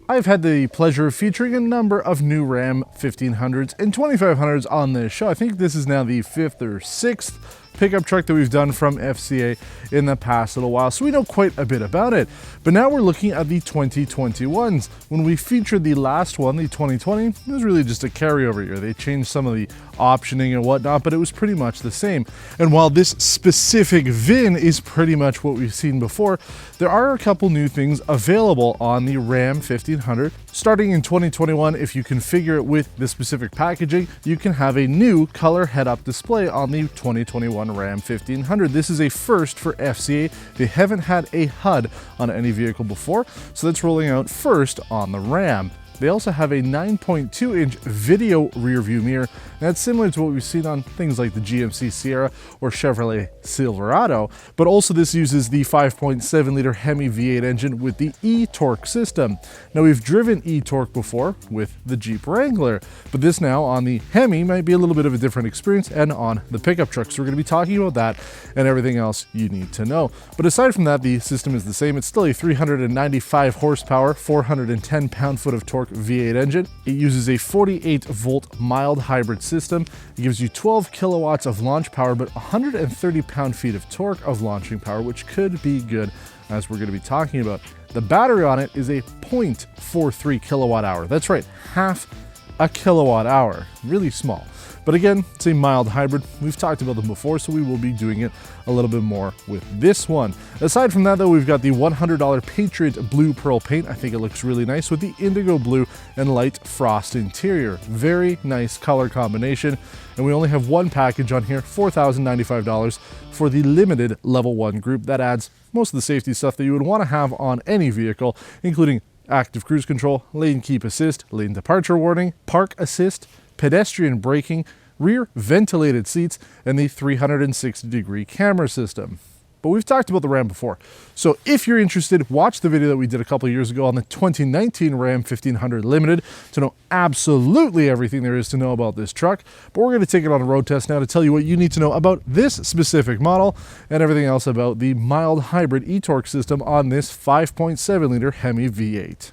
I've had the pleasure of featuring a number of new Ram 1500s and 2500s on this show. I think this is now the 5th or 6th pickup truck that we've done from FCA in the past little while, so we know quite a bit about it. But now we're looking at the 2021s. When we featured the last one, the 2020, it was really just a carryover year. They changed some of the optioning and whatnot, but it was pretty much the same. And while this specific VIN is pretty much what we've seen before, there are a couple new things available on the Ram 1500. Starting in 2021, if you configure it with the specific packaging, you can have a new color head-up display on the 2021 Ram 1500. This is a first for FCA. They haven't had a HUD on any vehicle before, so that's rolling out first on the Ram. They also have a 9.2-inch video rear view mirror. That's similar to what we've seen on things like the GMC Sierra or Chevrolet Silverado, but also this uses the 5.7-liter Hemi V8 engine with the e-torque system. Now, we've driven e-torque before with the Jeep Wrangler, but this now on the Hemi might be a little bit of a different experience and on the pickup truck. So we're going to be talking about that and everything else you need to know. But aside from that, the system is the same. It's still a 395 horsepower, 410 pound-foot of torque V8 engine. It uses a 48-volt mild hybrid system. It gives you 12 kilowatts of launch power, but 130 pound-feet of torque of launching power, which could be good, as we're going to be talking about. The battery on it is a 0.43 kilowatt hour. That's right, half a kilowatt hour. Really small. But again, it's a mild hybrid. We've talked about them before, so we will be doing it a little bit more with this one. Aside from that, though, we've got the $100 Patriot Blue Pearl paint. I think it looks really nice with the indigo blue and light frost interior. Very nice color combination. And we only have one package on here, $4,095 for the limited level 1 group. That adds most of the safety stuff that you would want to have on any vehicle, including active cruise control, lane keep assist, lane departure warning, park assist, pedestrian braking, rear ventilated seats, and the 360-degree camera system. But we've talked about the Ram before, so if you're interested, watch the video that we did a couple of years ago on the 2019 Ram 1500 Limited to know absolutely everything there is to know about this truck. But we're going to take it on a road test now to tell you what you need to know about this specific model and everything else about the mild hybrid e-torque system on this 5.7-liter Hemi V8.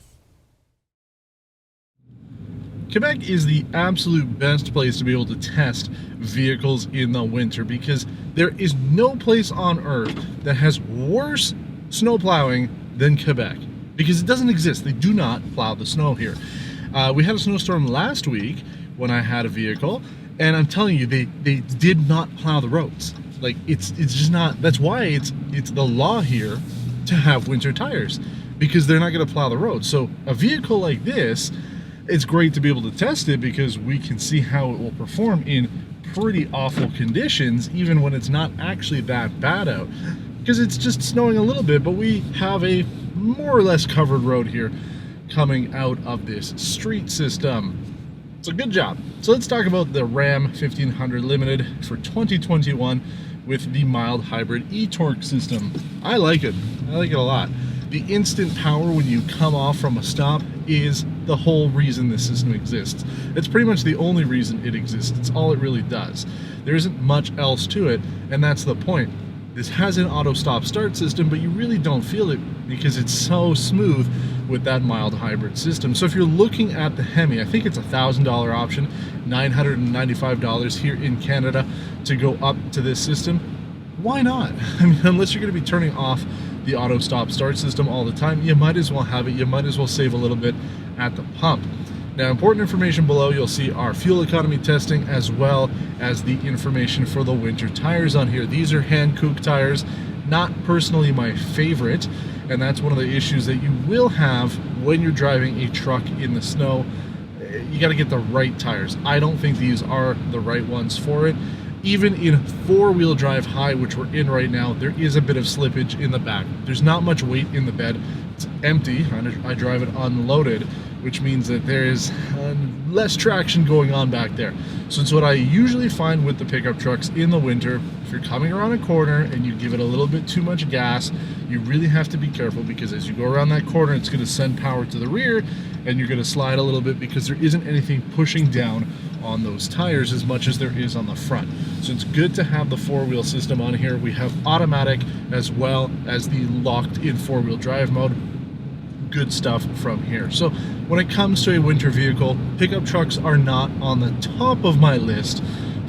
Quebec is the absolute best place to be able to test vehicles in the winter because there is no place on earth that has worse snow plowing than Quebec, because it doesn't exist. They do not plow the snow here. We had a snowstorm last week when I had a vehicle, and I'm telling you, they did not plow the roads. Like, it's just not. That's why it's the law here to have winter tires, because they're not going to plow the road. So a vehicle like this, it's great to be able to test it because we can see how it will perform in pretty awful conditions, even when it's not actually that bad out, because it's just snowing a little bit, but we have a more or less covered road here coming out of this street system. It's a good job. So let's talk about the Ram 1500 Limited for 2021 with the mild hybrid e-torque system. I like it. I like it a lot. The instant power when you come off from a stop is the whole reason this system exists. It's pretty much the only reason it exists. It's all it really does. There isn't much else to it, and that's the point. This has an auto stop start system, but you really don't feel it because it's so smooth with that mild hybrid system. So if you're looking at the Hemi, I think it's $1,000 option, $995 here in Canada to go up to this system. Why not? I mean, unless you're going to be turning off the auto stop start system all the time, you might as well have it. You might as well save a little bit at the pump. Now, important information below, you'll see our fuel economy testing as well as the information for the winter tires on here. These are Hankook tires, not personally my favorite, and that's one of the issues that you will have when you're driving a truck in the snow. You got to get the right tires. I don't think these are the right ones for it. Even in four-wheel drive high, which we're in right now, there is a bit of slippage in the back. There's not much weight in the bed. It's empty. I drive it unloaded, which means that there is less traction going on back there. So it's what I usually find with the pickup trucks in the winter. If you're coming around a corner and you give it a little bit too much gas, you really have to be careful, because as you go around that corner, it's going to send power to the rear and you're going to slide a little bit because there isn't anything pushing down on those tires as much as there is on the front. So it's good to have the four-wheel system on here. We have automatic as well as the locked in four-wheel drive mode. good stuff from here. So when it comes to a winter vehicle, pickup trucks are not on the top of my list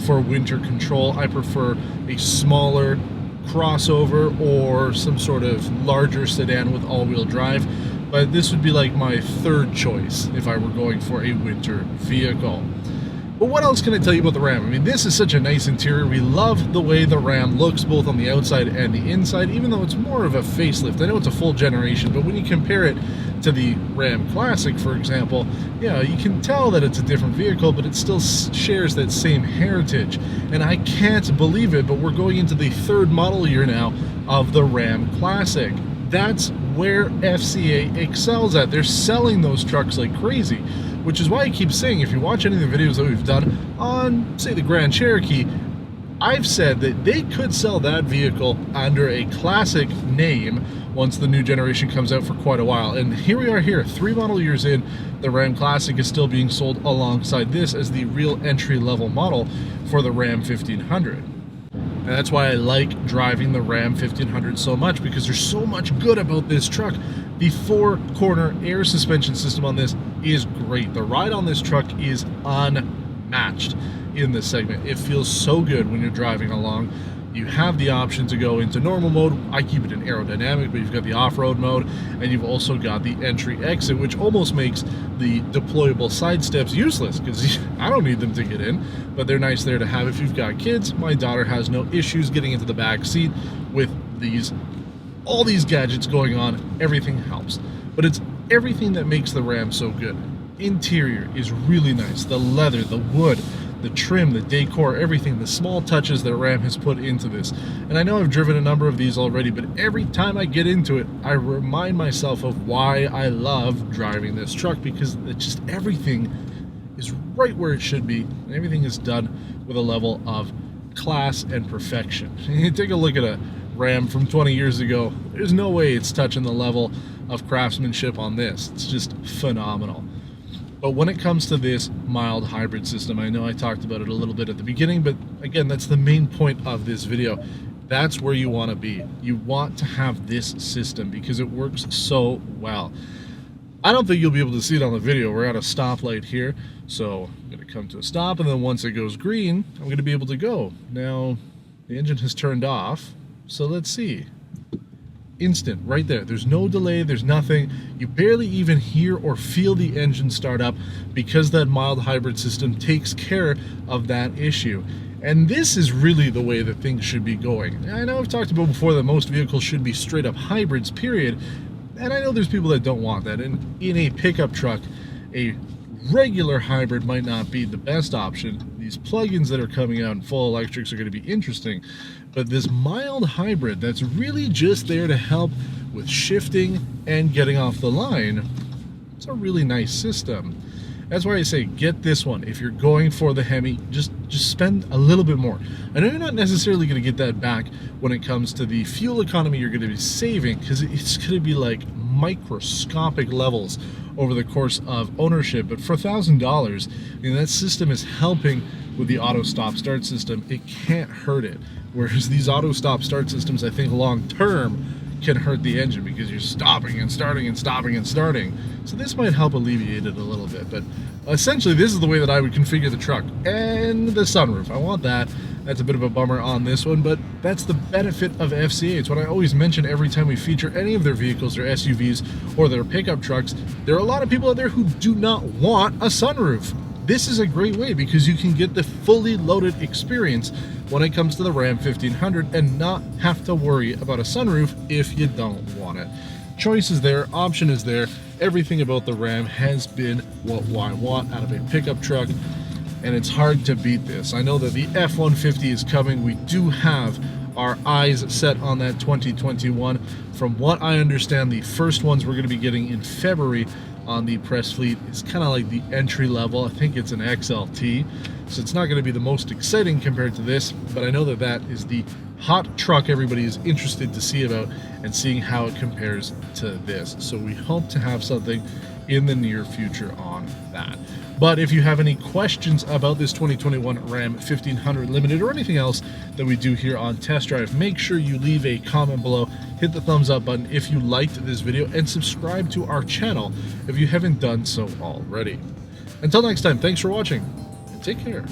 for winter control. I prefer a smaller crossover or some sort of larger sedan with all-wheel drive, but this would be like my third choice if I were going for a winter vehicle. But what else can I tell you about the Ram? I mean, this is such a nice interior. We love the way the Ram looks both on the outside and the inside, even though it's more of a facelift. I know it's a full generation, but when you compare it to the Ram Classic, for example, yeah, you can tell that it's a different vehicle, but it still shares that same heritage. And I can't believe it, but we're going into the third model year now of the Ram Classic. That's where FCA excels at. They're selling those trucks like crazy, which is why I keep saying, if you watch any of the videos that we've done on, say, the Grand Cherokee, I've said that they could sell that vehicle under a classic name once the new generation comes out for quite a while. And here we are here, 3 model years in, the Ram Classic is still being sold alongside this as the real entry-level model for the Ram 1500. And that's why I like driving the Ram 1500 so much, because there's so much good about this truck. The 4-corner air suspension system on this is great. The ride on this truck is unmatched in this segment. It feels so good when you're driving along. You have the option to go into normal mode. I keep it in aerodynamic, but you've got the off-road mode, and you've also got the entry-exit, which almost makes the deployable side steps useless, because I don't need them to get in, but they're nice there to have if you've got kids. My daughter has no issues getting into the back seat with all these gadgets going on. Everything helps, but it's everything that makes the Ram so good. Interior is really nice. The leather, the wood, the trim, the decor, everything, the small touches that Ram has put into this. And I know I've driven a number of these already, but every time I get into it, I remind myself of why I love driving this truck, because it's just everything is right where it should be, and everything is done with a level of class and perfection. You take a look at a Ram from 20 years ago, there's no way it's touching the level of craftsmanship on this. It's just phenomenal. But when it comes to this mild hybrid system, I know I talked about it a little bit at the beginning, but again, that's the main point of this video. That's where you want to be. You want to have this system because it works so well. I don't think you'll be able to see it on the video. We're at a stoplight here, so I'm going to come to a stop, and then once it goes green, I'm going to be able to go. Now, the engine has turned off, so let's see. Instant, right there. There's no delay, there's nothing. You barely even hear or feel the engine start up because that mild hybrid system takes care of that issue. And this is really the way that things should be going. I know I've talked about before that most vehicles should be straight up hybrids, period. And I know there's people that don't want that. And in a pickup truck, a regular hybrid might not be the best option. These plugins that are coming out in full electrics are going to be interesting. But this mild hybrid that's really just there to help with shifting and getting off the line, it's a really nice system. That's why I say get this one. If you're going for the Hemi, just spend a little bit more. I know you're not necessarily going to get that back when it comes to the fuel economy you're going to be saving, because it's going to be like microscopic levels over the course of ownership. But for $1,000, I mean, that system is helping with the auto stop start system. It can't hurt it. Whereas these auto stop start systems, I think long term, can hurt the engine because you're stopping and starting and stopping and starting. So this might help alleviate it a little bit. But essentially, this is the way that I would configure the truck. And the sunroof, I want that. That's a bit of a bummer on this one, but that's the benefit of FCA. It's what I always mention every time we feature any of their vehicles, their SUVs, or their pickup trucks. There are a lot of people out there who do not want a sunroof. This is a great way because you can get the fully loaded experience when it comes to the Ram 1500 and not have to worry about a sunroof if you don't want it. Choice is there, option is there. Everything about the Ram has been what I want out of a pickup truck, and it's hard to beat this. I know that the F-150 is coming. We do have our eyes set on that 2021. From what I understand, the first ones we're going to be getting in February on the press fleet is kind of like the entry level. I think it's an XLT, so it's not going to be the most exciting compared to this, but I know that that is the hot truck everybody is interested to see about and seeing how it compares to this. So we hope to have something in the near future on that. But if you have any questions about this 2021 Ram 1500 Limited or anything else that we do here on Test Drive, make sure you leave a comment below. hit the thumbs up button if you liked this video, and subscribe to our channel if you haven't done so already. Until next time, thanks for watching, and take care.